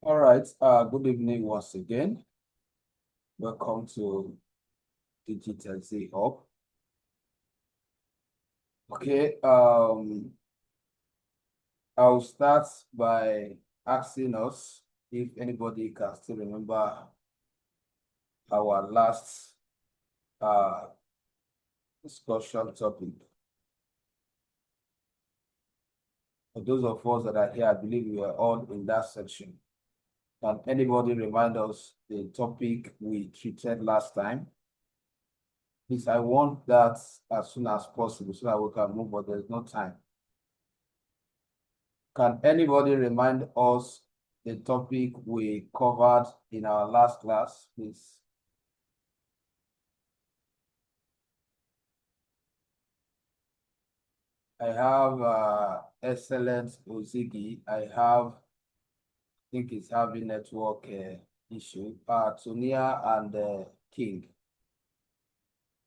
All right. Good evening once again. Welcome to Digital Z Hub. Okay. I'll start by asking us if anybody can still remember our last discussion topic. For those of us that are here, I believe we are all in that section. Can anybody remind us the topic we treated last time? Please, I want that as soon as possible so that we can move, but there's no time. Can anybody remind us the topic we covered in our last class, please? I have excellent Ozigi. I think it's having network issue. Tonia and King.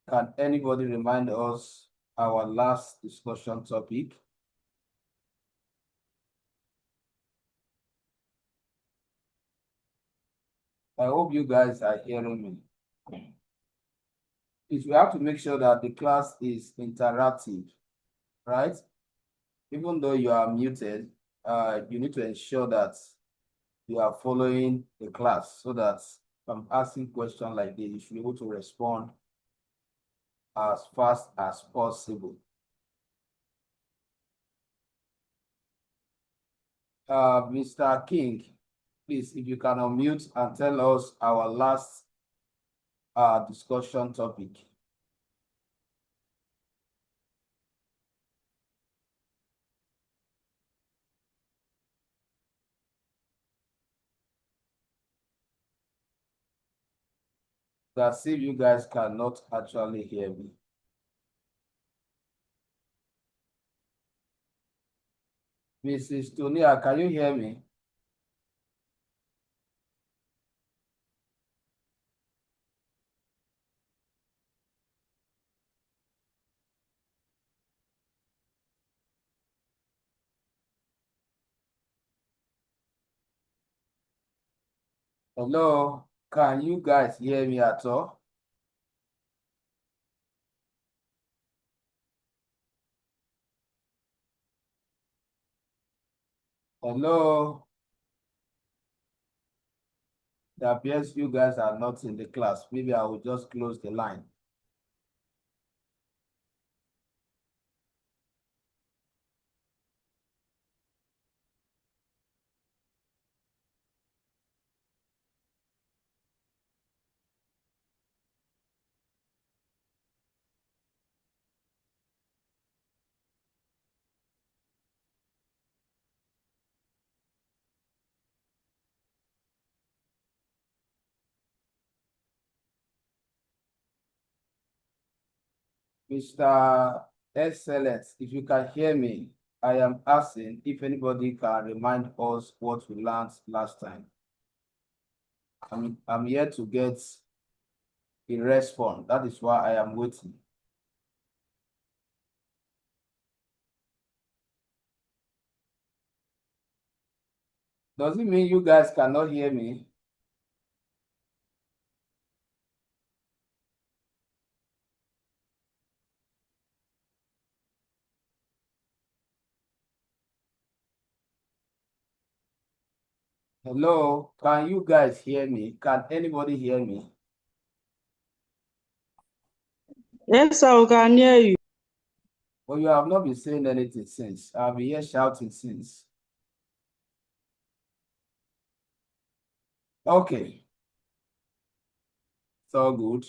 Can anybody remind us our last discussion topic? I hope you guys are hearing me. We have to make sure that the class is interactive, right? Even though you are muted, you need to ensure that you are following the class so that if I'm asking questions like this, you should be able to respond as fast as possible. Mr. King, please, if you can unmute and tell us our last discussion topic. That's if you guys cannot actually hear me. Mrs. Tonia, can you hear me? Hello, can you guys hear me at all? Hello? It appears you guys are not in the class. Maybe I will just close the line. Mr. Excellence, if you can hear me, I am asking if anybody can remind us what we learned last time. I'm here to get a response. That is why I am waiting. Does it mean you guys cannot hear me? Hello, can you guys hear me? Can anybody hear me? Yes, I can hear you. Well, you have not been saying anything since. I've been here shouting since. Okay. It's all good.